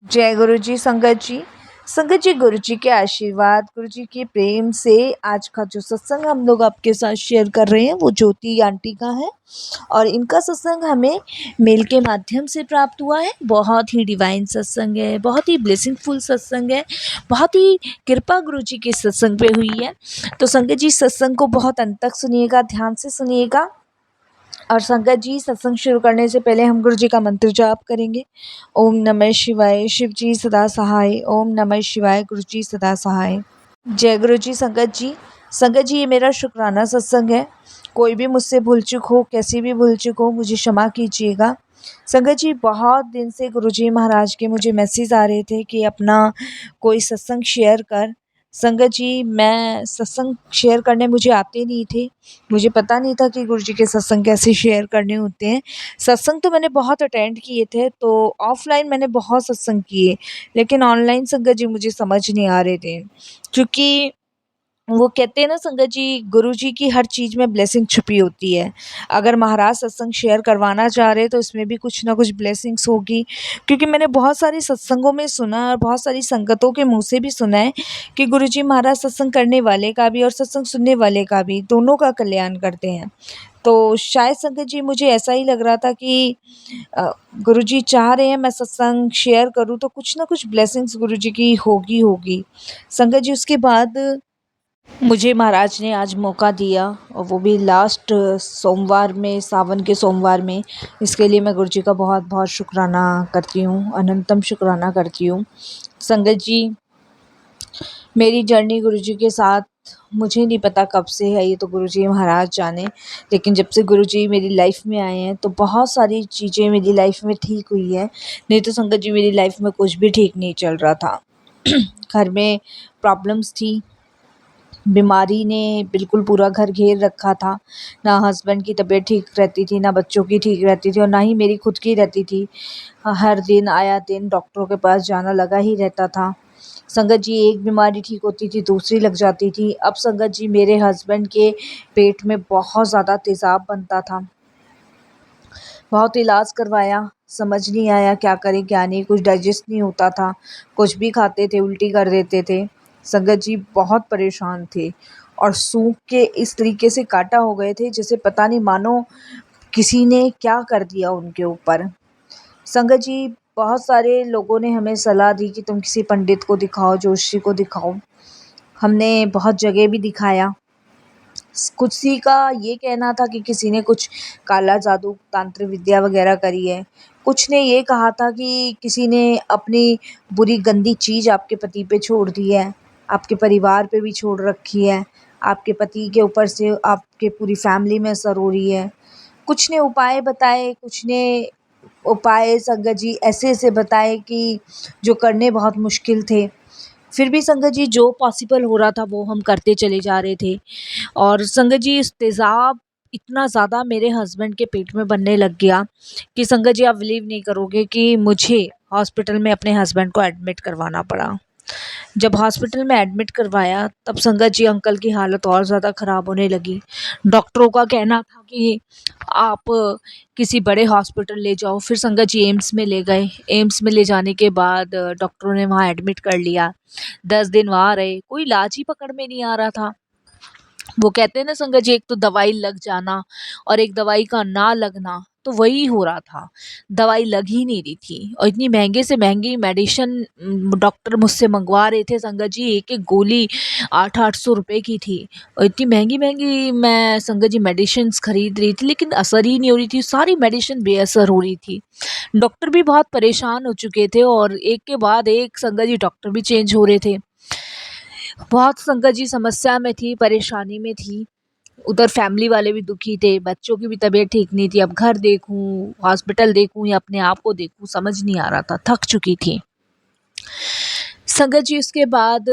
जय गुरु जी। संगत जी, गुरु जी के आशीर्वाद, गुरु जी के प्रेम से आज का जो सत्संग हम लोग आपके साथ शेयर कर रहे हैं वो ज्योति आंटी का है। और इनका सत्संग हमें मेल के माध्यम से प्राप्त हुआ है। बहुत ही डिवाइन सत्संग है, बहुत ही ब्लेसिंगफुल सत्संग है, बहुत ही कृपा गुरु जी के सत्संग पे हुई है। तो संगत जी, सत्संग को बहुत अंत तक सुनिएगा, ध्यान से सुनिएगा। और संगत जी, सत्संग शुरू करने से पहले हम गुरु जी का मंत्र जाप करेंगे। ओम नमः शिवाय, शिव जी सदा सहाय। ओम नमः शिवाय, गुरु जी सदा सहाय। जय गुरु जी। संगत जी, ये मेरा शुक्राना सत्संग है। कोई भी मुझसे भूल चूक हो, कैसी भी भूल चूक हो, मुझे क्षमा कीजिएगा। संगत जी, बहुत दिन से गुरु जी महाराज के मुझे मैसेज आ रहे थे कि अपना कोई सत्संग शेयर कर। संगत जी, मैं सत्संग शेयर करने मुझे आते नहीं थे। मुझे पता नहीं था कि गुरु जी के सत्संग कैसे शेयर करने होते हैं। सत्संग तो मैंने बहुत अटेंड किए थे, तो ऑफलाइन मैंने बहुत सत्संग किए, लेकिन ऑनलाइन संगत जी मुझे समझ नहीं आ रहे थे। क्योंकि वो कहते हैं ना संगत जी, गुरु जी की हर चीज़ में ब्लेसिंग छुपी होती है। अगर महाराज सत्संग शेयर करवाना चाह रहे तो इसमें भी कुछ ना कुछ ब्लेसिंग्स होगी। क्योंकि मैंने बहुत सारी सत्संगों में सुना और बहुत सारी संगतों के मुंह से भी सुना है कि गुरु जी महाराज सत्संग करने वाले का भी और सत्संग सुनने वाले का भी, दोनों का कल्याण करते हैं। तो शायद संगत जी मुझे ऐसा ही लग रहा था कि गुरु जी चाह रहे हैं मैं सत्संग शेयर करूं तो कुछ ना कुछ ब्लेसिंग्स गुरु जी की होगी। संगत जी, उसके बाद मुझे महाराज ने आज मौका दिया, और वो भी लास्ट सोमवार में, सावन के सोमवार में। इसके लिए मैं गुरु जी का बहुत बहुत शुक्राना करती हूँ, अनंतम शुक्राना करती हूँ। संगत जी, मेरी जर्नी गुरु जी के साथ मुझे नहीं पता कब से है, ये तो गुरु जी महाराज जाने। लेकिन जब से गुरु जी मेरी लाइफ में आए हैं तो बहुत सारी चीज़ें मेरी लाइफ में ठीक हुई है। नहीं तो संगत जी, मेरी लाइफ में कुछ भी ठीक नहीं चल रहा था। घर में प्रॉब्लम्स थी, बीमारी ने बिल्कुल पूरा घर घेर रखा था। ना हस्बैंड की तबीयत ठीक रहती थी, ना बच्चों की ठीक रहती थी, और ना ही मेरी खुद की रहती थी। हर दिन आया दिन डॉक्टरों के पास जाना लगा ही रहता था। संगत जी, एक बीमारी ठीक होती थी दूसरी लग जाती थी। अब संगत जी, मेरे हस्बैंड के पेट में बहुत ज़्यादा तेज़ाब बनता था। बहुत इलाज करवाया, समझ नहीं आया क्या करें क्या नहीं, कुछ डाइजेस्ट नहीं होता था। कुछ भी खाते थे उल्टी कर देते थे। संगत जी, बहुत परेशान थे, और सूख के इस तरीके से काँटा हो गए थे जैसे पता नहीं, मानो किसी ने क्या कर दिया उनके ऊपर। संगत जी, बहुत सारे लोगों ने हमें सलाह दी कि तुम किसी पंडित को दिखाओ, जोशी को दिखाओ। हमने बहुत जगह भी दिखाया। किसी का ये कहना था कि किसी ने कुछ काला जादू, तांत्रिक विद्या वगैरह करी है। कुछ ने ये कहा था कि किसी ने अपनी बुरी गंदी चीज़ आपके पति पे छोड़ दी है, आपके परिवार पे भी छोड़ रखी है, आपके पति के ऊपर से आपके पूरी फैमिली में असर हो रही है। कुछ ने उपाय बताए, कुछ ने उपाय संगत जी ऐसे-ऐसे बताए कि जो करने बहुत मुश्किल थे। फिर भी संगत जी, जो पॉसिबल हो रहा था वो हम करते चले जा रहे थे। और संगत जी, इस तेज़ाब इतना ज़्यादा मेरे हस्बैंड के पेट में बनने लग गया कि संगत जी, आप बिलीव नहीं करोगे कि मुझे हॉस्पिटल में अपने हस्बैंड को एडमिट करवाना पड़ा। जब हॉस्पिटल में एडमिट करवाया तब संगत जी, अंकल की हालत और ज़्यादा ख़राब होने लगी। डॉक्टरों का कहना था कि आप किसी बड़े हॉस्पिटल ले जाओ। फिर संगत जी एम्स में ले गए। एम्स में ले जाने के बाद डॉक्टरों ने वहाँ एडमिट कर लिया। 10 दिन वहाँ रहे, कोई इलाज ही पकड़ में नहीं आ रहा था। वो कहते हैं ना संगत जी, एक तो दवाई लग जाना और एक दवाई का ना लगना, तो वही हो रहा था। दवाई लग ही नहीं रही थी, और इतनी महंगे से महंगी मेडिसिन डॉक्टर मुझसे मंगवा रहे थे संगत जी। एक एक गोली 800-800 रुपए की थी, और इतनी महंगी महंगी मैं संगत जी मेडिसिन खरीद रही थी, लेकिन असर ही नहीं हो रही थी। सारी मेडिसिन बेअसर हो रही थी। डॉक्टर भी बहुत परेशान हो चुके थे, और एक के बाद एक संगत जी डॉक्टर भी चेंज हो रहे थे। बहुत संगत जी समस्या में थी, परेशानी में थी। उधर फैमिली वाले भी दुखी थे, बच्चों की भी तबीयत ठीक नहीं थी। अब घर देखूं, हॉस्पिटल देखूं या अपने आप को देखूं, समझ नहीं आ रहा था, थक चुकी थी संगत जी। उसके बाद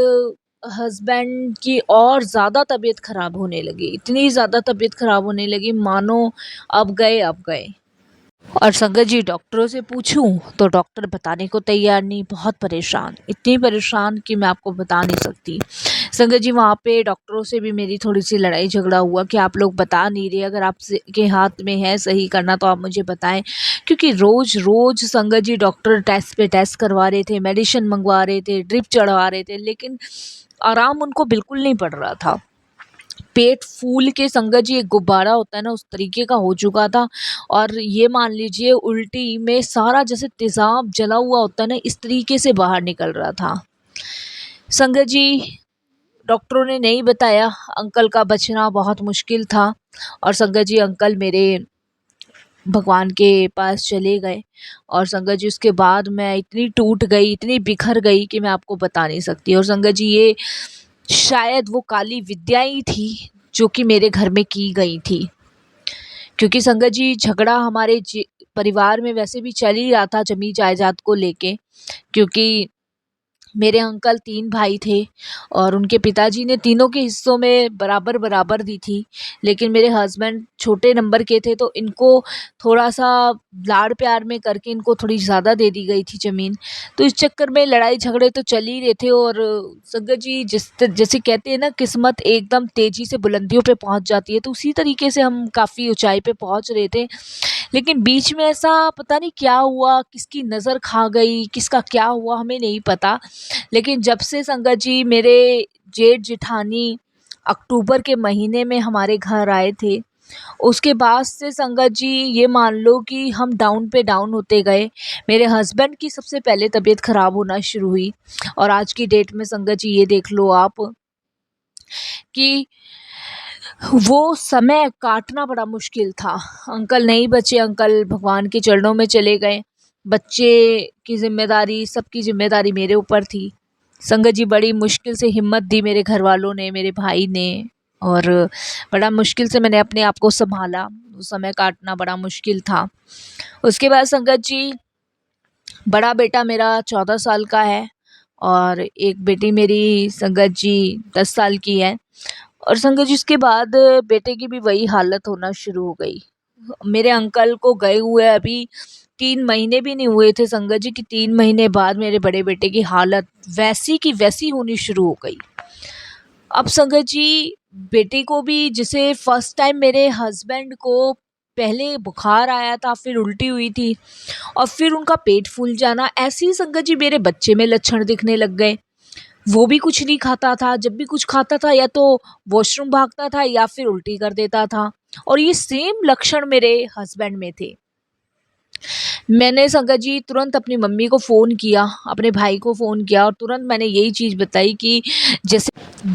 हस्बैंड की और ज़्यादा तबीयत ख़राब होने लगी, इतनी ज़्यादा तबीयत ख़राब होने लगी मानो अब गए। और संगत जी, डॉक्टरों से पूछूं तो डॉक्टर बताने को तैयार नहीं, बहुत परेशान, इतनी परेशान कि मैं आपको बता नहीं सकती। संगत जी वहाँ पे डॉक्टरों से भी मेरी थोड़ी-सी लड़ाई झगड़ा हुआ कि आप लोग बता नहीं रहे, अगर आप से के हाथ में है सही करना तो आप मुझे बताएँ। क्योंकि रोज़-रोज़ संगत जी डॉक्टर टेस्ट पे टेस्ट करवा रहे थे, मेडिसिन मंगवा रहे थे, ड्रिप चढ़वा रहे थे, लेकिन आराम उनको बिल्कुल नहीं पड़ रहा था। पेट फूल के संगत जी एक गुब्बारा होता है ना, उस तरीके का हो चुका था। और ये मान लीजिए उल्टी में सारा जैसे तेज़ाब जला हुआ होता है ना, इस तरीके से बाहर निकल रहा था। संगत जी डॉक्टरों ने नहीं बताया, अंकल का बचना बहुत मुश्किल था। और संगत जी अंकल मेरे भगवान के पास चले गए। और संगत जी उसके बाद मैं इतनी टूट गई, इतनी बिखर गई कि मैं आपको बता नहीं सकती। और संगत जी ये शायद वो काली विद्या ही थी जो कि मेरे घर में की गई थी। क्योंकि संगत जी झगड़ा हमारे परिवार में वैसे भी चल ही रहा था ज़मीन जायदाद को लेके। क्योंकि मेरे अंकल 3 भाई थे और उनके पिताजी ने तीनों के हिस्सों में बराबर-बराबर दी थी। लेकिन मेरे हस्बैंड छोटे नंबर के थे तो इनको थोड़ा-सा लाड़-प्यार में करके इनको थोड़ी ज़्यादा दे दी गई थी ज़मीन। तो इस चक्कर में लड़ाई-झगड़े तो चल ही रहे थे। और संगत जी जैसे कहते हैं ना, किस्मत एकदम तेज़ी से बुलंदियों पे पहुँच जाती है, तो उसी तरीके से हम काफ़ी ऊँचाई पे पहुँच रहे थे। लेकिन बीच में ऐसा पता नहीं क्या हुआ, किसकी नज़र खा गई, किसका क्या हुआ हमें नहीं पता। लेकिन जब से संगत जी मेरे जेठ-जेठानी अक्टूबर के महीने में हमारे घर आए थे, उसके बाद से संगत जी ये मान लो कि हम डाउन पे डाउन होते गए। मेरे हस्बैंड की सबसे पहले तबीयत ख़राब होना शुरू हुई। और आज की डेट में संगत जी ये देख लो आप कि वो समय काटना बड़ा मुश्किल था। अंकल नहीं बचे, अंकल भगवान के चरणों में चले गए। बच्चे की ज़िम्मेदारी, सबकी ज़िम्मेदारी मेरे ऊपर थी। संगत जी बड़ी मुश्किल से हिम्मत दी मेरे घरवालों ने, मेरे भाई ने। और बड़ा मुश्किल से मैंने अपने आप को सँभाला। वो समय काटना बड़ा मुश्किल था। उसके बाद संगत जी बड़ा बेटा मेरा 14 साल का है और एक बेटी मेरी संगत जी 10 साल की है। और संगत जी उसके बाद बेटे की भी वही हालत होना शुरू हो गई। मेरे अंकल को गए हुए अभी 3 महीने भी नहीं हुए थे संगत जी, कि 3 महीने बाद मेरे बड़े बेटे की हालत वैसी की वैसी होनी शुरू हो गई। अब संगत जी बेटे को भी, जैसे फर्स्ट टाइम मेरे हस्बैंड को पहले बुखार आया था, फिर उल्टी हुई थी और फिर उनका पेट फूल जाना, ऐसे ही संगत जी मेरे बच्चे में लक्षण दिखने लग गए। वो भी कुछ नहीं खाता था, जब भी कुछ खाता था या तो वॉशरूम भागता था या फिर उल्टी कर देता था। और ये सेम लक्षण मेरे हस्बैंड में थे। मैंने संगत जी तुरंत अपनी मम्मी को फ़ोन किया, अपने भाई को फ़ोन किया और तुरंत मैंने यही चीज़ बताई कि जैसे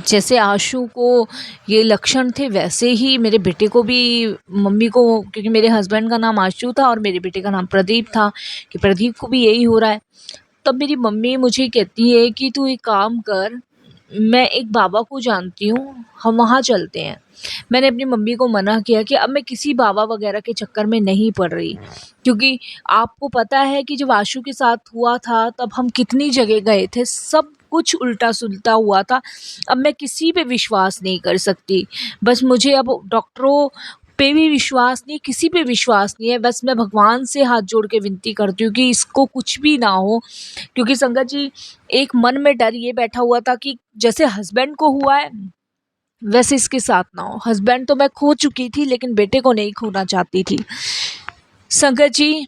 जैसे आशु को ये लक्षण थे वैसे ही मेरे बेटे को भी, मम्मी को, क्योंकि मेरे हस्बैंड का नाम आशु था और मेरे बेटे का नाम प्रदीप था, कि प्रदीप को भी यही हो रहा है। तब मेरी मम्मी मुझे कहती है कि तू एक काम कर, मैं एक बाबा को जानती हूँ, हम वहाँ चलते हैं। मैंने अपनी मम्मी को मना किया कि अब मैं किसी बाबा वगैरह के चक्कर में नहीं पड़ रही, क्योंकि आपको पता है कि जब आशु के साथ हुआ था तब हम कितनी जगह गए थे, सब कुछ उल्टा-सुलटा हुआ था। अब मैं किसी पे विश्वास नहीं कर सकती। बस मुझे अब डॉक्टरों पे भी विश्वास नहीं, किसी पे विश्वास नहीं है। बस मैं भगवान से हाथ जोड़ के विनती करती हूँ कि इसको कुछ भी ना हो। क्योंकि संगत जी एक मन में डर ये बैठा हुआ था कि जैसे हस्बैंड को हुआ है वैसे इसके साथ ना हो। हस्बैंड तो मैं खो चुकी थी लेकिन बेटे को नहीं खोना चाहती थी। संगत जी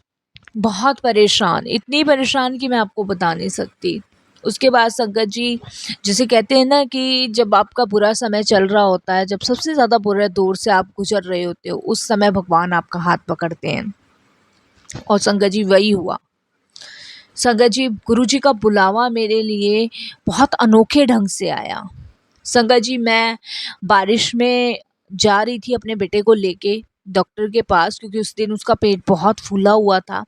बहुत परेशान, इतनी परेशान कि मैं आपको बता नहीं सकती। उसके बाद संगत जी, जिसे कहते हैं ना कि जब आपका बुरा समय चल रहा होता है, जब सबसे ज़्यादा बुरे दौर से आप गुज़र रहे होते हो, उस समय भगवान आपका हाथ पकड़ते हैं। और संगत जी वही हुआ। संगत जी गुरुजी का बुलावा मेरे लिए बहुत अनोखे ढंग से आया। संगत जी मैं बारिश में जा रही थी अपने बेटे को लेके डॉक्टर के पास, क्योंकि उस दिन उसका पेट बहुत फूला हुआ था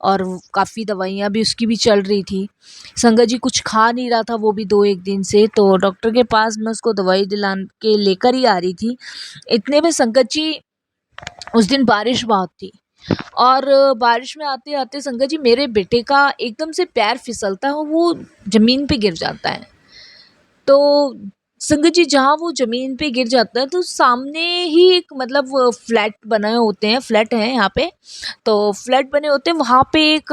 और काफ़ी दवाइयाँ भी उसकी भी चल रही थी। संगत जी कुछ खा नहीं रहा था वो भी 2-1 दिन से, तो डॉक्टर के पास मैं उसको दवाई दिला के लेकर ही आ रही थी। इतने में संगत जी उस दिन बारिश बहुत थी और बारिश में आते-आते संगत जी मेरे बेटे का एकदम से पैर फिसलता है और वो ज़मीन पे गिर जाता है। तो संगत जी जहाँ वो ज़मीन पे गिर जाता है तो सामने ही एक मतलब फ्लैट बने होते हैं, फ्लैट हैं यहाँ पे। तो फ्लैट बने होते हैं, वहाँ पे एक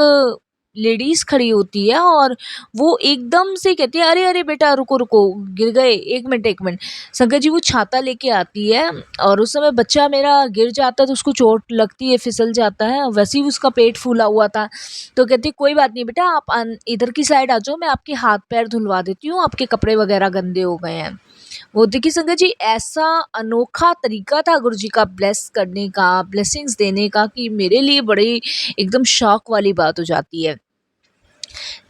लेडीज़ खड़ी होती है और वो एकदम से कहती है, अरे अरे बेटा रुको रुको, गिर गए, एक मिनट। संगत जी वो छाता लेके आती है और उस समय बच्चा मेरा गिर जाता है तो उसको चोट लगती है, फिसल जाता है, वैसे ही उसका पेट फूला हुआ था। तो कहती है कोई बात नहीं बेटा, आप इधर की साइड आ जाओ, मैं आपके हाथ पैर धुलवा देती हूँ, आपके कपड़े वगैरह गंदे हो गए हैं। वो देखिए संगत जी, ऐसा अनोखा तरीका था गुरुजी का ब्लेस करने का, ब्लेसिंग्स देने का, कि मेरे लिए बड़ी एकदम शॉक वाली बात हो जाती है।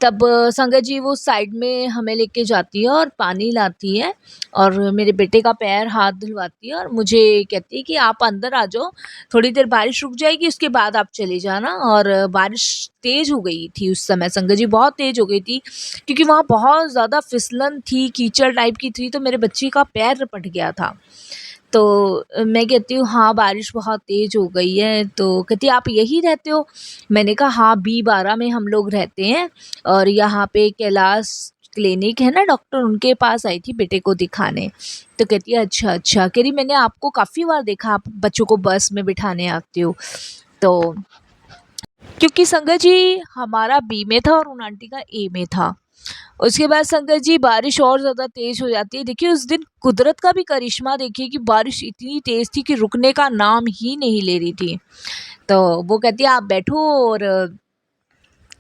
तब संगत जी वो साइड में हमें लेके जाती है और पानी लाती है और मेरे बेटे का पैर हाथ धुलवाती है और मुझे कहती है कि आप अंदर आ जाओ, थोड़ी देर बारिश रुक जाएगी उसके बाद आप चले जाना। और बारिश तेज़ हो गई थी उस समय, संगत जी बहुत तेज़ हो गई थी, क्योंकि वहाँ बहुत ज़्यादा फिसलन थी, कीचड़ टाइप की थी, तो मेरे बच्चे का पैर रपट गया था। तो मैं कहती हूँ हाँ बारिश बहुत तेज़ हो गई है, तो कहती है आप यहीं रहते हो? मैंने कहा हाँ B12 में हम लोग रहते हैं और यहाँ पे कैलाश क्लिनिक है ना डॉक्टर, उनके पास आई थी बेटे को दिखाने। तो कहती है अच्छा अच्छा, कह रही मैंने आपको काफ़ी बार देखा, आप बच्चों को बस में बिठाने आते हो। तो क्योंकि संगत जी हमारा बी में था और उन आंटी का ए में था। उसके बाद संगत जी बारिश और ज़्यादा तेज़ हो जाती है। देखिए उस दिन कुदरत का भी करिश्मा देखिए कि बारिश इतनी तेज़ थी कि रुकने का नाम ही नहीं ले रही थी। तो वो कहती है आप बैठो और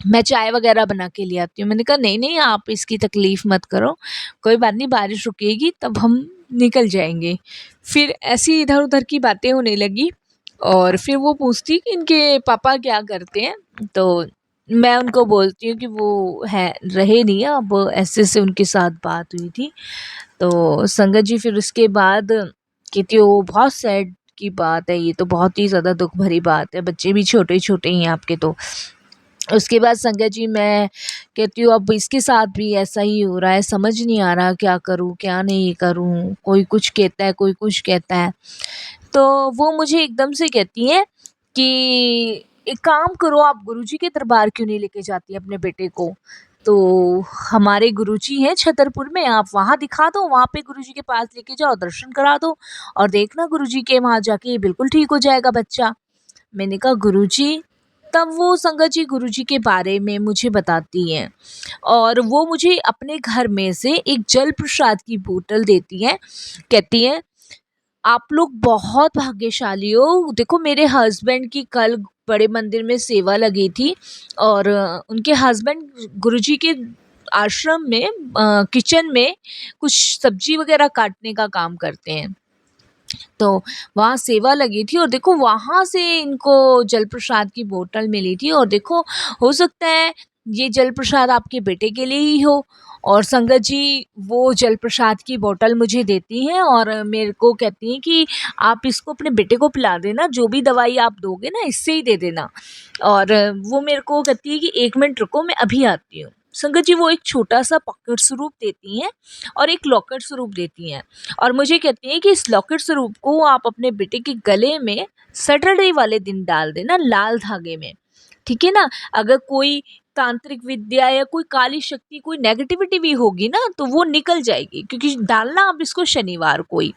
मैं चाय वगैरह बना के ले आती हूँ। मैंने कहा नहीं नहीं आप इसकी तकलीफ़ मत करो, कोई बात नहीं, बारिश रुकेगी तब हम निकल जाएंगे। फिर ऐसी इधर उधर की बातें होने लगी और फिर वो पूछती कि इनके पापा क्या करते हैं। तो मैं उनको बोलती हूँ कि वो है रहे नहीं, अब ऐसे से उनके साथ बात हुई थी। तो संगत जी फिर उसके बाद कहती हो बहुत सैड की बात है, ये तो बहुत ही ज़्यादा दुख भरी बात है, बच्चे भी छोटे छोटे ही हैं आपके। तो उसके बाद संगत जी मैं कहती हूँ अब इसके साथ भी ऐसा ही हो रहा है, समझ नहीं आ रहा क्या करूँ क्या नहीं करूँ, कोई कुछ कहता है कोई कुछ कहता है। तो वो मुझे एकदम से कहती हैं कि एक काम करो, आप गुरुजी के दरबार क्यों नहीं लेके जाती अपने बेटे को? तो हमारे गुरुजी हैं छतरपुर में, आप वहाँ दिखा दो, वहाँ पे गुरुजी के पास लेके जाओ, दर्शन करा दो और देखना गुरुजी के वहाँ जाके बिल्कुल ठीक हो जाएगा बच्चा। मैंने कहा गुरुजी? तब वो संगत जी गुरुजी के बारे में मुझे बताती हैं और वो मुझे अपने घर में से एक जल प्रसाद की बोतल देती हैं। कहती हैं आप लोग बहुत भाग्यशाली हो, देखो मेरे हस्बैंड की कल बड़े मंदिर में सेवा लगी थी और उनके हस्बैंड गुरुजी के आश्रम में किचन में कुछ सब्जी वगैरह काटने का काम करते हैं। तो वहाँ सेवा लगी थी और देखो वहाँ से इनको जल प्रसाद की बोतल मिली थी और देखो हो सकता है ये जल प्रसाद आपके बेटे के लिए ही हो। और संगत जी वो जल प्रसाद की बोतल मुझे देती हैं और मेरे को कहती हैं कि आप इसको अपने बेटे को पिला देना, जो भी दवाई आप दोगे ना इससे ही दे देना। और वो मेरे को कहती है कि 1 मिनट रुको मैं अभी आती हूँ। संगत जी वो एक छोटा सा पॉकेट स्वरूप देती हैं और एक लॉकेट स्वरूप देती हैं और मुझे कहती हैं कि इस लॉकेट स्वरूप को आप अपने बेटे के गले में सैटरडे वाले दिन डाल देना लाल धागे में, ठीक है ना? अगर कोई तांत्रिक विद्या या कोई काली शक्ति, कोई नेगेटिविटी भी होगी ना तो वो निकल जाएगी, क्योंकि डालना आप इसको शनिवार को ही।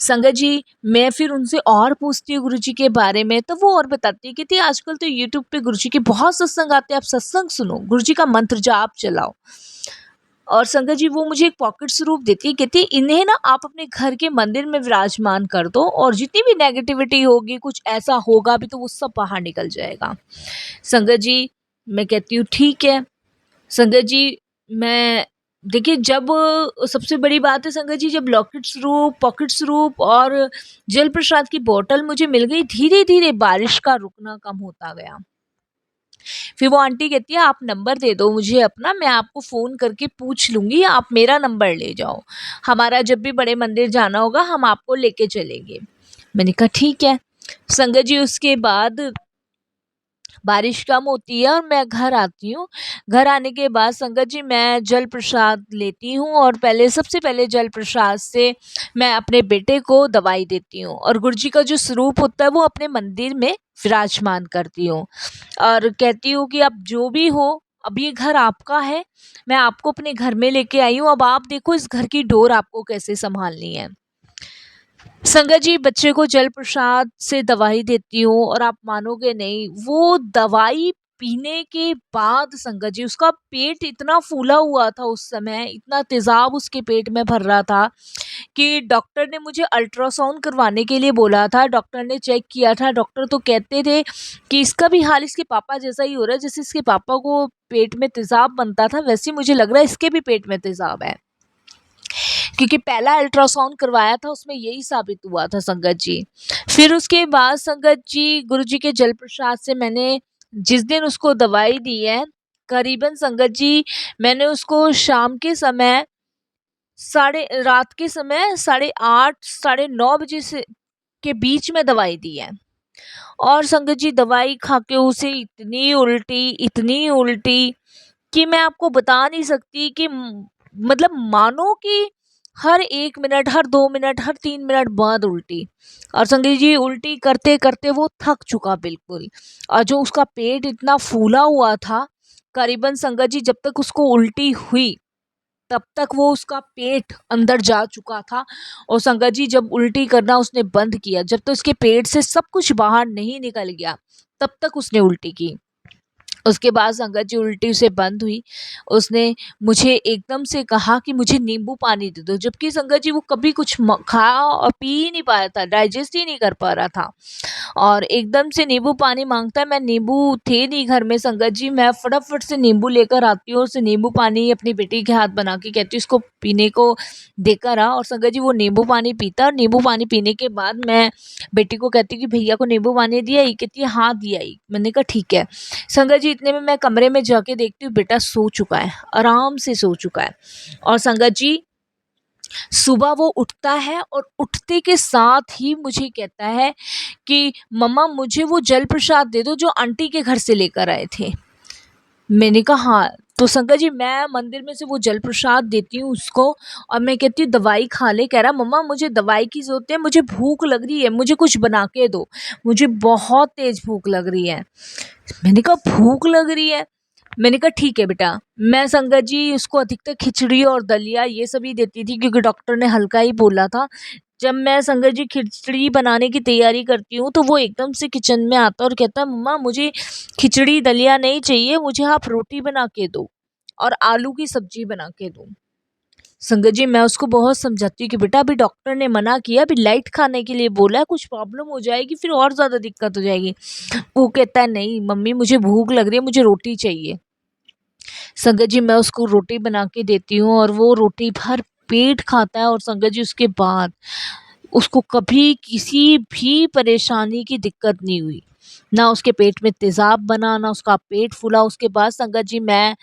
संगत जी मैं फिर उनसे और पूछती हूँ गुरुजी के बारे में, तो वो और बताती है कहती है आजकल तो यूट्यूब पे गुरुजी के बहुत सत्संग आते हैं, आप सत्संग सुनो, गुरुजी का मंत्र जाप चलाओ। और संगत जी वो मुझे एक पॉकेट स्वरूप देती है, कहती है इन्हें ना आप अपने घर के मंदिर में विराजमान कर दो और जितनी भी नेगेटिविटी होगी, कुछ ऐसा होगा भी तो वो सब बाहर निकल जाएगा। संगत जी मैं कहती हूँ ठीक है। संगत जी मैं देखिए जब सबसे बड़ी बात है संगत जी, जब लॉकेट स्वरूप, पॉकेट स्वरूप और जल प्रसाद की बोतल मुझे मिल गई, धीरे धीरे बारिश का रुकना कम होता गया। फिर वो आंटी कहती है आप नंबर दे दो मुझे अपना, मैं आपको फ़ोन करके पूछ लूँगी, आप मेरा नंबर ले जाओ, हमारा जब भी बड़े मंदिर जाना होगा हम आपको लेके चलेंगे। मैंने कहा ठीक है। संगत जी उसके बाद बारिश कम होती है और मैं घर आती हूँ। घर आने के बाद संगत जी मैं जल प्रसाद लेती हूँ और पहले सबसे पहले जल प्रसाद से मैं अपने बेटे को दवाई देती हूँ और गुरुजी का जो स्वरूप होता है वो अपने मंदिर में विराजमान करती हूँ और कहती हूँ कि अब जो भी हो, अब ये घर आपका है, मैं आपको अपने घर में लेके आई हूँ, अब आप देखो इस घर की डोर आपको कैसे संभालनी है। संगत जी बच्चे को जल प्रसाद से दवाई देती हूँ और आप मानोगे नहीं, वो दवाई पीने के बाद संगत जी उसका पेट इतना फूला हुआ था, उस समय इतना तेज़ाब उसके पेट में भर रहा था कि डॉक्टर ने मुझे अल्ट्रासाउंड करवाने के लिए बोला था। डॉक्टर ने चेक किया था, डॉक्टर तो कहते थे कि इसका भी हाल इसके पापा जैसा ही हो रहा है, जैसे इसके पापा को पेट में तेज़ाब बनता था वैसे ही मुझे लग रहा है इसके भी पेट में तेज़ाब है। क्योंकि पहला अल्ट्रासाउंड करवाया था उसमें यही साबित हुआ था संगत जी। फिर उसके बाद संगत जी गुरुजी के जल प्रसाद से मैंने जिस दिन उसको दवाई दी है, करीबन संगत जी मैंने उसको शाम के समय साढ़े रात के समय 8:30 साढ़े 9 बजे से के बीच में दवाई दी है। और संगत जी दवाई खा के उसे इतनी उल्टी कि मैं आपको बता नहीं सकती कि मतलब मानो कि हर 1 मिनट, हर 2 मिनट, हर 3 मिनट बाद उल्टी। और संगत जी उल्टी करते-करते वो थक चुका बिल्कुल। और जो उसका पेट इतना फूला हुआ था, करीबन संगत जी जब तक उसको उल्टी हुई तब तक वो उसका पेट अंदर जा चुका था। और संगत जी जब उल्टी करना उसने बंद किया, जब तक उसके पेट से सब कुछ बाहर नहीं निकल गया, तब तक उसने उल्टी की। उसके बाद संगत जी उल्टी उसे बंद हुई। उसने मुझे एकदम से कहा कि मुझे नींबू पानी दे दो, जबकि संगत जी वो कभी कुछ खा और पी ही नहीं पाया था, डाइजेस्ट ही नहीं कर पा रहा था। और एकदम से नींबू पानी मांगता है, मैं नींबू थे नहीं घर में संगत जी, मैं फटाफट से नींबू लेकर आती हूँ, उसे नींबू पानी अपनी बेटी के हाथ बना के कहती हूँ इसको पीने को देकर आ। और संगत जी वो नींबू पानी पीता है, और नींबू पानी पीने के बाद मैं बेटी को कहती हूँ कि भैया को नींबू पानी दिया ही? कहती है हाँ दिया ही। मैंने कहा ठीक है। संगत जी इतने में मैं कमरे में जाके देखती हूँ बेटा सो चुका है, आराम से सो चुका है। और संगत जी सुबह वो उठता है और उठते के साथ ही मुझे कहता है कि मम्मा मुझे वो जल प्रसाद दे दो जो आंटी के घर से लेकर आए थे। मैंने कहा हाँ। तो संगत जी मैं मंदिर में से वो जल प्रसाद देती हूँ उसको, और मैं कहती हूँ दवाई खा ले। कह रहा मम्मा मुझे दवाई की ज़रूरत है, मुझे भूख लग रही है, मुझे कुछ बना के दो, मुझे बहुत तेज़ भूख लग रही है। मैंने कहा भूख लग रही है? मैंने कहा ठीक है बेटा। मैं संगत जी उसको अधिकतर खिचड़ी और दलिया ये सभी देती थी क्योंकि डॉक्टर ने हल्का ही बोला था। जब मैं संगत जी खिचड़ी बनाने की तैयारी करती हूँ तो वो एकदम से किचन में आता और कहता है मम्मा मुझे खिचड़ी दलिया नहीं चाहिए, मुझे आप रोटी बना के दो और आलू की सब्जी बना के दो। संगत जी मैं उसको बहुत समझाती हूँ कि बेटा अभी डॉक्टर ने मना किया, अभी लाइट खाने के लिए बोला है, कुछ प्रॉब्लम हो जाएगी फिर और ज़्यादा दिक्कत हो जाएगी। वो कहता है नहीं मम्मी मुझे भूख लग रही है, मुझे रोटी चाहिए। संगत जी मैं उसको रोटी बना के देती हूँ और वो रोटी भर पेट खाता है। और संगत जी उसके बाद उसको कभी किसी भी परेशानी की दिक्कत नहीं हुई, ना उसके पेट में तेज़ाब बना, ना उसका पेट फूला। उसके बाद संगत जी मैं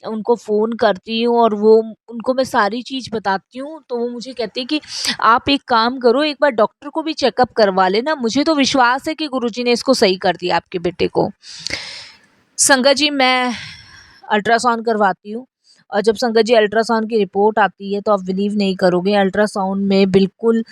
उनको फ़ोन करती हूँ और वो उनको मैं सारी चीज़ बताती हूँ, तो वो मुझे कहते हैं कि आप एक काम करो, एक बार डॉक्टर को भी चेकअप करवा लेना, मुझे तो विश्वास है कि गुरुजी ने इसको सही कर दिया आपके बेटे को। संगत जी मैं अल्ट्रासाउंड करवाती हूँ, और जब संगत जी अल्ट्रासाउंड की रिपोर्ट आती है तो आप बिलीव नहीं करोगे, अल्ट्रासाउंड में बिल्कुल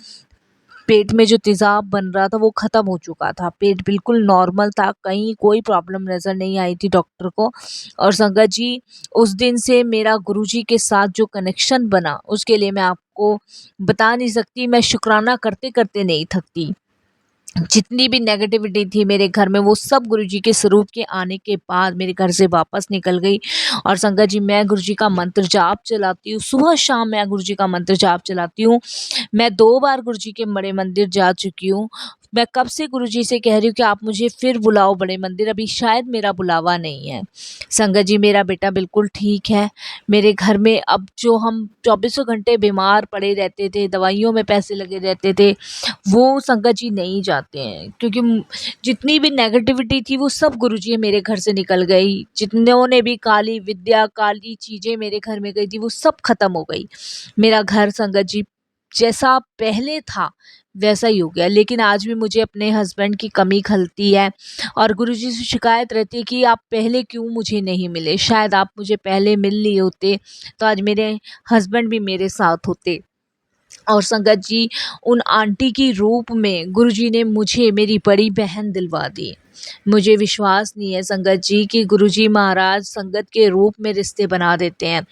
पेट में जो तेज़ाब बन रहा था वो ख़त्म हो चुका था। पेट बिल्कुल नॉर्मल था, कहीं कोई प्रॉब्लम नज़र नहीं आई थी डॉक्टर को। और संगत जी उस दिन से मेरा गुरुजी के साथ जो कनेक्शन बना उसके लिए मैं आपको बता नहीं सकती, मैं शुक्राना करते-करते नहीं थकती। जितनी भी नेगेटिविटी थी मेरे घर में वो सब गुरुजी के स्वरूप के आने के बाद मेरे घर से वापस निकल गई। और संगत जी मैं गुरुजी का मंत्र जाप चलाती हूँ, सुबह शाम मैं गुरुजी का मंत्र जाप चलाती हूँ। मैं 2 बार गुरुजी के बड़े मंदिर जा चुकी हूँ। मैं कब से गुरुजी से कह रही हूँ कि आप मुझे फिर बुलाओ बड़े मंदिर, अभी शायद मेरा बुलावा नहीं है। संगत जी मेरा बेटा बिल्कुल ठीक है। मेरे घर में अब जो हम चौबीसों घंटे बीमार पड़े रहते थे, दवाइयों में पैसे लगे रहते थे, वो संगत जी नहीं जाते हैं, क्योंकि जितनी भी नेगेटिविटी थी वो सब गुरुजी मेरे घर से निकल गई। जितनों ने भी काली विद्या, काली चीज़ें मेरे घर में गई थी वो सब ख़त्म हो गई। मेरा घर संगत जी जैसा पहले था वैसा ही हो गया। लेकिन आज भी मुझे अपने हस्बैंड की कमी खलती है, और गुरुजी से शिकायत रहती है कि आप पहले क्यों मुझे नहीं मिले, शायद आप मुझे पहले मिल लिए होते तो आज मेरे हस्बैंड भी मेरे साथ होते। और संगत जी उन आंटी की रूप में गुरुजी ने मुझे मेरी बड़ी बहन दिलवा दी। मुझे विश्वास नहीं है संगत जी कि गुरुजी महाराज संगत के रूप में रिश्ते बना देते हैं।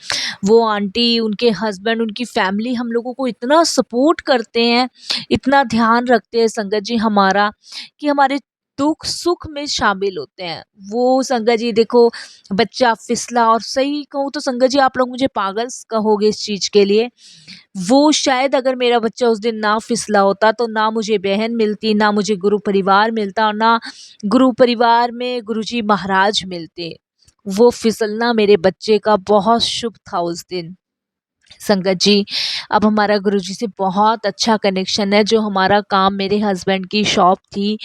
वो आंटी, उनके हस्बैंड, उनकी फैमिली हम लोगों को इतना सपोर्ट करते हैं, इतना ध्यान रखते हैं संगत जी हमारा, कि हमारे दुख सुख में शामिल होते हैं। वो संगत जी देखो, बच्चा फिसला, और सही कहूँ तो संगत जी आप लोग मुझे पागल कहोगे इस चीज़ के लिए, वो शायद अगर मेरा बच्चा उस दिन ना फिसला होता तो ना मुझे बहन मिलती, ना मुझे गुरु परिवार मिलता, और ना गुरु परिवार में गुरुजी महाराज मिलते। वो फिसलना मेरे बच्चे का बहुत शुभ था उस दिन। संगत जी, अब हमारा गुरुजी से बहुत अच्छा कनेक्शन है। जो हमारा काम, मेरे हस्बैंड की शॉप थी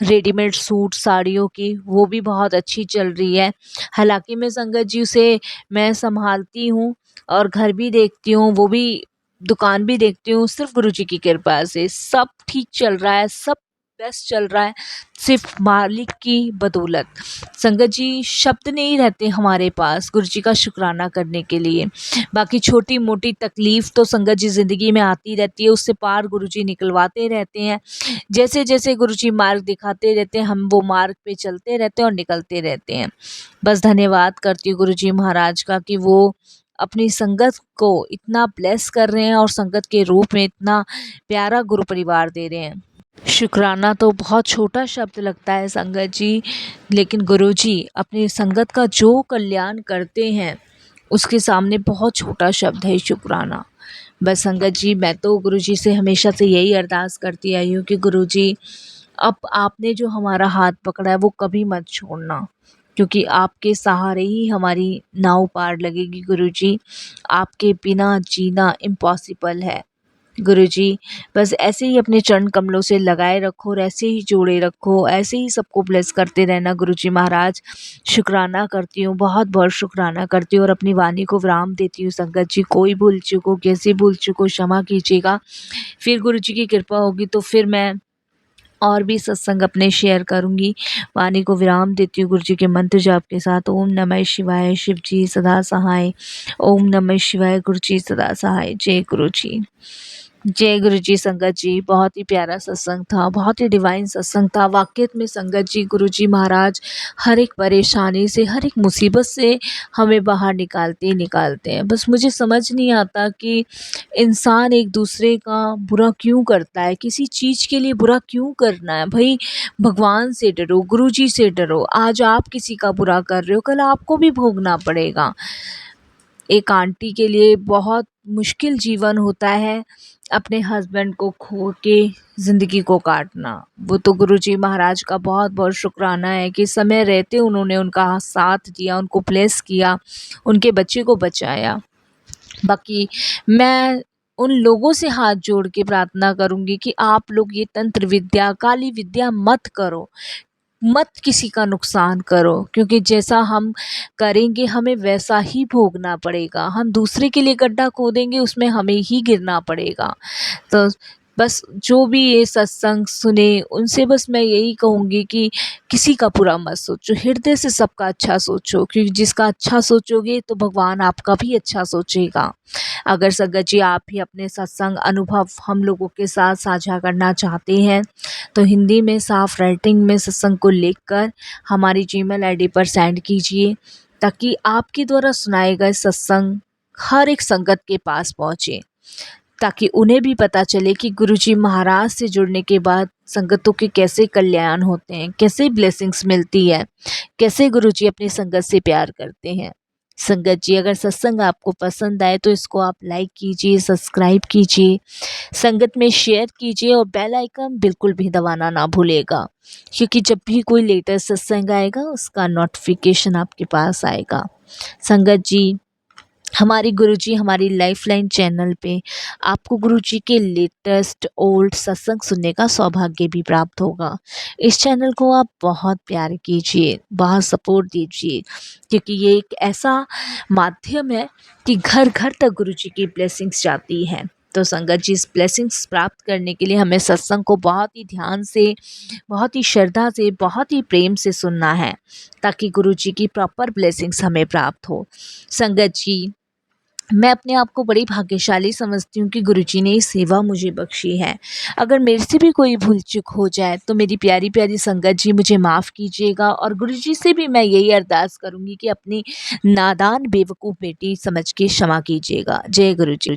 रेडीमेड सूट साड़ियों की, वो भी बहुत अच्छी चल रही है। हालाँकि मैं संगत जी उसे मैं सँभालती हूँ और घर भी देखती हूँ, वो भी दुकान भी देखती हूँ, सिर्फ़ गुरुजी की कृपा से सब ठीक चल रहा है, सब बेस्ट चल रहा है, सिर्फ़ मालिक की बदौलत। संगत जी, शब्द नहीं रहते हमारे पास गुरुजी का शुक्राना करने के लिए। बाकी छोटी-मोटी तकलीफ़ तो संगत जी ज़िंदगी में आती रहती है, उससे पार गुरुजी निकलवाते रहते हैं। जैसे-जैसे गुरुजी मार्ग दिखाते रहते हैं, हम वो मार्ग पे चलते रहते हैं और निकलते रहते हैं। बस धन्यवाद करती हूँ गुरुजी महाराज का कि वो अपनी संगत को इतना ब्लेस कर रहे हैं और संगत के रूप में इतना प्यारा गुरु परिवार दे रहे हैं। शुक्राना तो बहुत छोटा शब्द लगता है संगत जी, लेकिन गुरुजी अपनी संगत का जो कल्याण करते हैं, उसके सामने बहुत छोटा शब्द है शुक्राना। बस संगत जी, मैं तो गुरुजी से हमेशा से यही अरदास करती आई हूँ कि गुरुजी, अब आपने जो हमारा हाथ पकड़ा है वो कभी मत छोड़ना, क्योंकि आपके सहारे ही हमारी नाव पार लगेगी गुरुजी। आपके बिना जीना इम्पॉसिबल है। गुरुजी, बस ऐसे ही अपने चरण कमलों से लगाए रखो और ऐसे ही जोड़े रखो, ऐसे ही सबको ब्लेस करते रहना गुरुजी महाराज। शुक्राना करती हूँ, बहुत-बहुत शुक्राना करती हूँ और अपनी वाणी को विराम देती हूँ संगत जी। कोई भूल चूक हो, कैसी भूल चूक हो, क्षमा कीजिएगा। फिर गुरुजी की कृपा होगी तो फिर मैं और भी सत्संग अपने शेयर करूँगी। वाणी को विराम देती हूँ गुरुजी के मंत्र जाप के साथ। ओम नमः शिवाय, शिव जी सदा सहाय। ओम नमः शिवाय, गुरु जी सदा सहाय। जय गुरु जी। जय गुरु जी। संगत जी, बहुत ही प्यारा सत्संग था, बहुत ही डिवाइन सत्संग था। वाक़ई में संगत जी, गुरु जी महाराज हर एक परेशानी से, हर एक मुसीबत से हमें बाहर निकालते ही निकालते हैं। बस मुझे समझ नहीं आता कि इंसान एक दूसरे का बुरा क्यों करता है, किसी चीज़ के लिए बुरा क्यों करना है। भई भगवान से डरो, गुरु जी से डरो। आज आप किसी का बुरा कर रहे हो, कल आपको भी भोगना पड़ेगा। एक आंटी के लिए बहुत मुश्किल जीवन होता है अपने हस्बैंड को खो के ज़िंदगी को काटना। वो तो गुरुजी महाराज का बहुत बहुत शुक्राना है कि समय रहते उन्होंने उनका साथ दिया, उनको ब्लेस किया, उनके बच्चे को बचाया। बाकी मैं उन लोगों से हाथ जोड़ के प्रार्थना करूँगी कि आप लोग ये तंत्र विद्या, काली विद्या मत करो। मत किसी का नुकसान करो, क्योंकि जैसा हम करेंगे हमें वैसा ही भोगना पड़ेगा। हम दूसरे के लिए गड्ढा खोदेंगे, उसमें हमें ही गिरना पड़ेगा। तो बस जो भी ये सत्संग सुने उनसे बस मैं यही कहूँगी कि किसी का बुरा मत सोचो, हृदय से सबका अच्छा सोचो, क्योंकि जिसका अच्छा सोचोगे तो भगवान आपका भी अच्छा सोचेगा। अगर संगत जी आप भी अपने सत्संग अनुभव हम लोगों के साथ साझा करना चाहते हैं तो हिंदी में साफ राइटिंग में सत्संग को लिखकर हमारी जीमेल आईडी पर सेंड कीजिए, ताकि आपके द्वारा सुनाए गए सत्संग हर एक संगत के पास पहुँचे, ताकि उन्हें भी पता चले कि गुरुजी महाराज से जुड़ने के बाद संगतों के कैसे कल्याण होते हैं, कैसे ब्लेसिंग्स मिलती है, कैसे गुरुजी अपनी संगत से प्यार करते हैं। संगत जी, अगर सत्संग आपको पसंद आए तो इसको आप लाइक कीजिए, सब्सक्राइब कीजिए, संगत में शेयर कीजिए और बेल आइकन बिल्कुल भी दबाना ना भूलिएगा, क्योंकि जब भी कोई लेटेस्ट सत्संग आएगा उसका नोटिफिकेशन आपके पास आएगा। संगत जी, हमारी गुरुजी हमारी लाइफलाइन चैनल पे आपको गुरुजी के लेटेस्ट ओल्ड सत्संग सुनने का सौभाग्य भी प्राप्त होगा। इस चैनल को आप बहुत प्यार कीजिए, बहुत सपोर्ट दीजिए, क्योंकि ये एक ऐसा माध्यम है कि घर घर तक गुरुजी की ब्लेसिंग्स जाती हैं। तो संगत जी, इस ब्लेसिंग्स प्राप्त करने के लिए हमें सत्संग को बहुत ही ध्यान से, बहुत ही श्रद्धा से, बहुत ही प्रेम से सुनना है, ताकि गुरुजी की प्रॉपर ब्लेसिंग्स हमें प्राप्त हो। संगत जी, मैं अपने आप को बड़ी भाग्यशाली समझती हूँ कि गुरुजी ने ये सेवा मुझे बख्शी है। अगर मेरे से भी कोई भूल चूक हो जाए तो मेरी प्यारी प्यारी संगत जी मुझे माफ़ कीजिएगा, और गुरुजी से भी मैं यही अरदास करूँगी कि अपनी नादान बेवकूफ़ बेटी समझ के क्षमा कीजिएगा। जय गुरुजी।